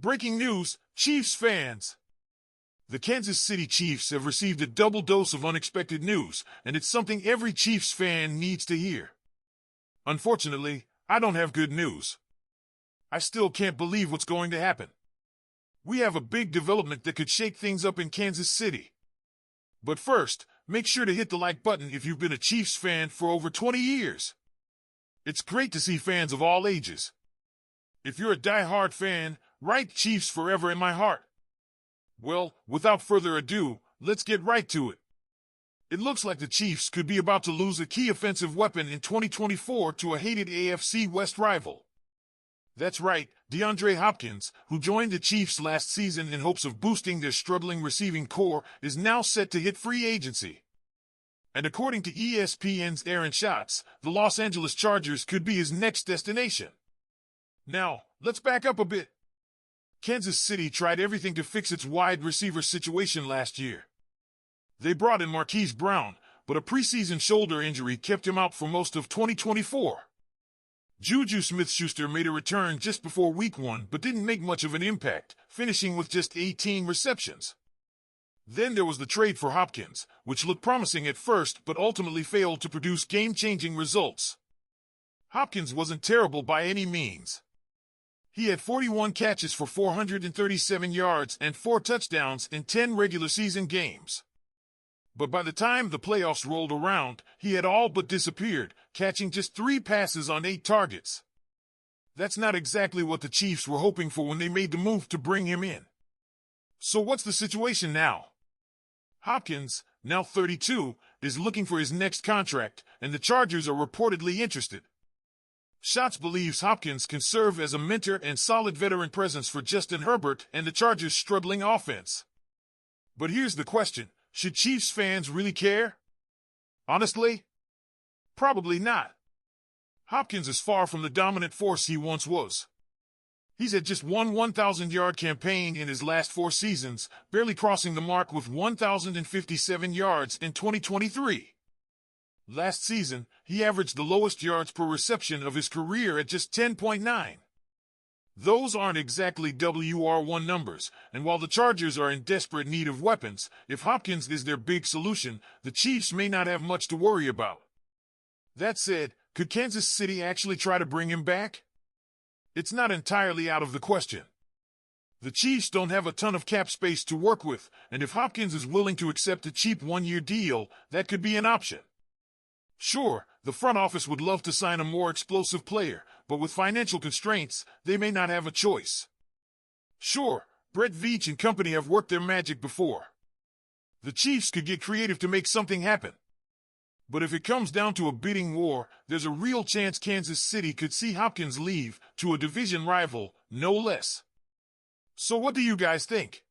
Breaking news, Chiefs fans. The Kansas City Chiefs have received a double dose of unexpected news, and it's something every Chiefs fan needs to hear. Unfortunately, I don't have good news. I still can't believe what's going to happen. We have a big development that could shake things up in Kansas City. But first, make sure to hit the like button if you've been a Chiefs fan for over 20 years. It's great to see fans of all ages. If you're a die-hard fan, write Chiefs forever in my heart. Well, without further ado, let's get right to it. It looks like the Chiefs could be about to lose a key offensive weapon in 2024 to a hated AFC West rival. That's right, DeAndre Hopkins, who joined the Chiefs last season in hopes of boosting their struggling receiving core, is now set to hit free agency. And according to ESPN's Aaron Schatz, the Los Angeles Chargers could be his next destination. Now, let's back up a bit. Kansas City tried everything to fix its wide receiver situation last year. They brought in Marquise Brown, but a preseason shoulder injury kept him out for most of 2024. Juju Smith-Schuster made a return just before Week 1 but didn't make much of an impact, finishing with just 18 receptions. Then there was the trade for Hopkins, which looked promising at first but ultimately failed to produce game-changing results. Hopkins wasn't terrible by any means. He had 41 catches for 437 yards and 4 touchdowns in 10 regular season games. But by the time the playoffs rolled around, he had all but disappeared, catching just 3 passes on 8 targets. That's not exactly what the Chiefs were hoping for when they made the move to bring him in. So what's the situation now? Hopkins, now 32, is looking for his next contract, and the Chargers are reportedly interested. Schatz believes Hopkins can serve as a mentor and solid veteran presence for Justin Herbert and the Chargers' struggling offense. But here's the question, should Chiefs fans really care? Honestly? Probably not. Hopkins is far from the dominant force he once was. He's had just one 1,000-yard campaign in his last 4 seasons, barely crossing the mark with 1,057 yards in 2023. Last season, he averaged the lowest yards per reception of his career at just 10.9. Those aren't exactly WR1 numbers, and while the Chargers are in desperate need of weapons, if Hopkins is their big solution, the Chiefs may not have much to worry about. That said, could Kansas City actually try to bring him back? It's not entirely out of the question. The Chiefs don't have a ton of cap space to work with, and if Hopkins is willing to accept a cheap 1-year deal, that could be an option. Sure, the front office would love to sign a more explosive player, but with financial constraints, they may not have a choice. Sure, Brett Veach and company have worked their magic before. The Chiefs could get creative to make something happen. But if it comes down to a bidding war, there's a real chance Kansas City could see Hopkins leave to a division rival, no less. So what do you guys think?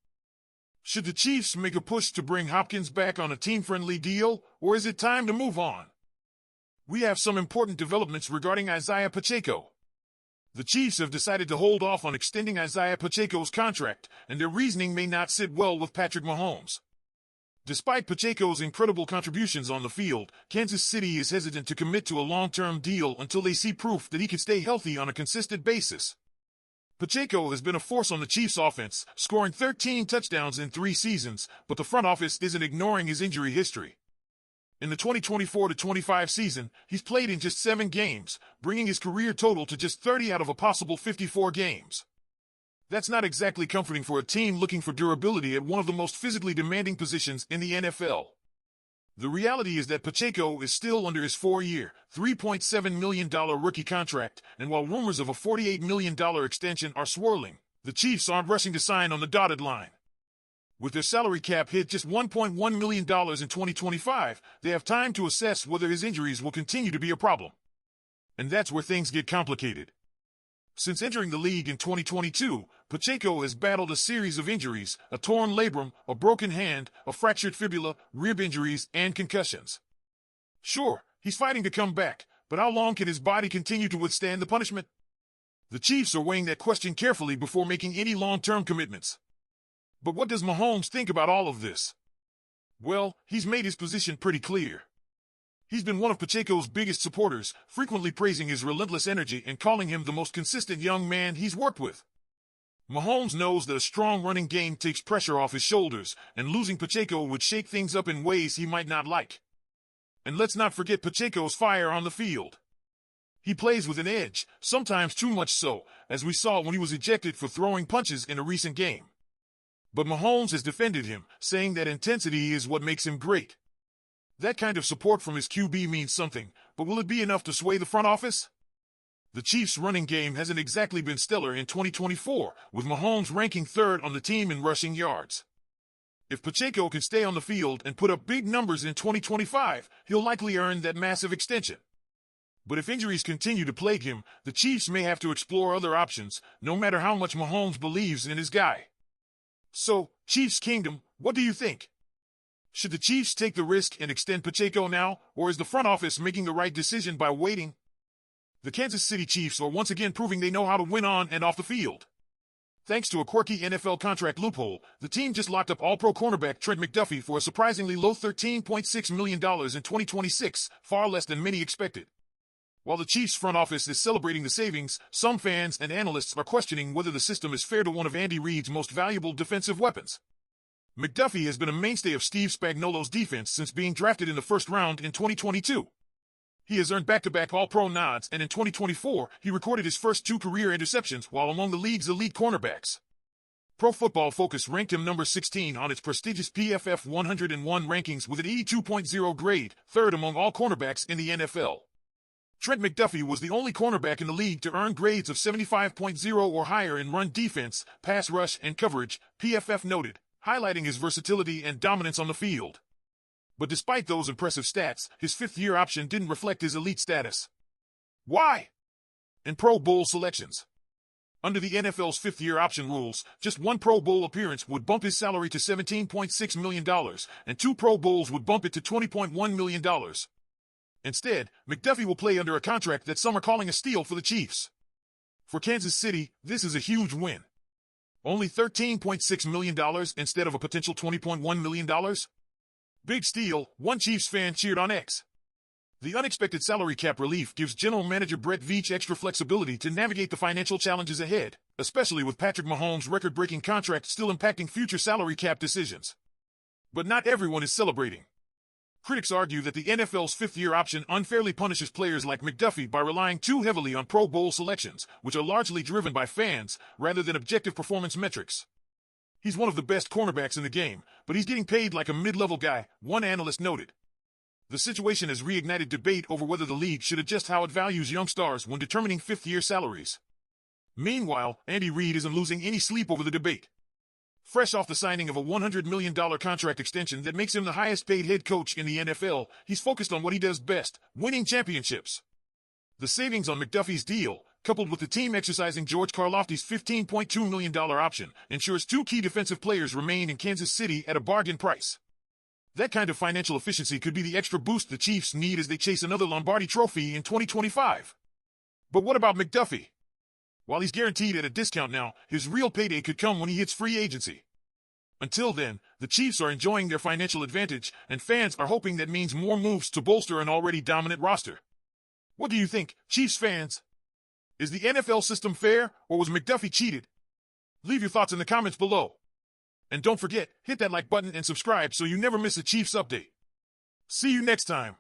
Should the Chiefs make a push to bring Hopkins back on a team-friendly deal, or is it time to move on? We have some important developments regarding Isaiah Pacheco. The Chiefs have decided to hold off on extending Isaiah Pacheco's contract, and their reasoning may not sit well with Patrick Mahomes. Despite Pacheco's incredible contributions on the field, Kansas City is hesitant to commit to a long-term deal until they see proof that he can stay healthy on a consistent basis. Pacheco has been a force on the Chiefs' offense, scoring 13 touchdowns in 3 seasons, but the front office isn't ignoring his injury history. In the 2024-25 season, he's played in just 7 games, bringing his career total to just 30 out of a possible 54 games. That's not exactly comforting for a team looking for durability at one of the most physically demanding positions in the NFL. The reality is that Pacheco is still under his 4-year, $3.7 million rookie contract, and while rumors of a $48 million extension are swirling, the Chiefs aren't rushing to sign on the dotted line. With their salary cap hit just $1.1 million in 2025, they have time to assess whether his injuries will continue to be a problem. And that's where things get complicated. Since entering the league in 2022, Pacheco has battled a series of injuries, a torn labrum, a broken hand, a fractured fibula, rib injuries, and concussions. Sure, he's fighting to come back, but how long can his body continue to withstand the punishment? The Chiefs are weighing that question carefully before making any long-term commitments. But what does Mahomes think about all of this? Well, he's made his position pretty clear. He's been one of Pacheco's biggest supporters, frequently praising his relentless energy and calling him the most consistent young man he's worked with. Mahomes knows that a strong running game takes pressure off his shoulders, and losing Pacheco would shake things up in ways he might not like. And let's not forget Pacheco's fire on the field. He plays with an edge, sometimes too much so, as we saw when he was ejected for throwing punches in a recent game. But Mahomes has defended him, saying that intensity is what makes him great. That kind of support from his QB means something, but will it be enough to sway the front office? The Chiefs' running game hasn't exactly been stellar in 2024, with Mahomes ranking third on the team in rushing yards. If Pacheco can stay on the field and put up big numbers in 2025, he'll likely earn that massive extension. But if injuries continue to plague him, the Chiefs may have to explore other options, no matter how much Mahomes believes in his guy. So, Chiefs Kingdom, what do you think? Should the Chiefs take the risk and extend Pacheco now, or is the front office making the right decision by waiting? The Kansas City Chiefs are once again proving they know how to win on and off the field. Thanks to a quirky NFL contract loophole, the team just locked up All-Pro cornerback Trent McDuffie for a surprisingly low $13.6 million in 2026, far less than many expected. While the Chiefs front office is celebrating the savings, some fans and analysts are questioning whether the system is fair to one of Andy Reid's most valuable defensive weapons. McDuffie has been a mainstay of Steve Spagnuolo's defense since being drafted in the first round in 2022. He has earned back-to-back All-Pro nods, and in 2024, he recorded his first 2 career interceptions while among the league's elite cornerbacks. Pro Football Focus ranked him number 16 on its prestigious PFF 101 rankings with an 82.0 grade, third among all cornerbacks in the NFL. Trent McDuffie was the only cornerback in the league to earn grades of 75.0 or higher in run defense, pass rush, and coverage, PFF noted, highlighting his versatility and dominance on the field. But despite those impressive stats, his fifth-year option didn't reflect his elite status. Why? In Pro Bowl selections. Under the NFL's fifth-year option rules, just one Pro Bowl appearance would bump his salary to $17.6 million, and 2 Pro Bowls would bump it to $20.1 million. Instead, McDuffie will play under a contract that some are calling a steal for the Chiefs. For Kansas City, this is a huge win. Only $13.6 million instead of a potential $20.1 million? Big steal, one Chiefs fan cheered on X. The unexpected salary cap relief gives general manager Brett Veach extra flexibility to navigate the financial challenges ahead, especially with Patrick Mahomes' record-breaking contract still impacting future salary cap decisions. But not everyone is celebrating. Critics argue that the NFL's fifth-year option unfairly punishes players like McDuffie by relying too heavily on Pro Bowl selections, which are largely driven by fans, rather than objective performance metrics. He's one of the best cornerbacks in the game, but he's getting paid like a mid-level guy, one analyst noted. The situation has reignited debate over whether the league should adjust how it values young stars when determining fifth-year salaries. Meanwhile, Andy Reid isn't losing any sleep over the debate. Fresh off the signing of a $100 million contract extension that makes him the highest-paid head coach in the NFL, he's focused on what he does best, winning championships. The savings on McDuffie's deal, coupled with the team exercising George Karlaftis' $15.2 million option, ensures 2 key defensive players remain in Kansas City at a bargain price. That kind of financial efficiency could be the extra boost the Chiefs need as they chase another Lombardi trophy in 2025. But what about McDuffie? While he's guaranteed at a discount now, his real payday could come when he hits free agency. Until then, the Chiefs are enjoying their financial advantage, and fans are hoping that means more moves to bolster an already dominant roster. What do you think, Chiefs fans? Is the NFL system fair, or was McDuffie cheated? Leave your thoughts in the comments below. And don't forget, hit that like button and subscribe so you never miss a Chiefs update. See you next time.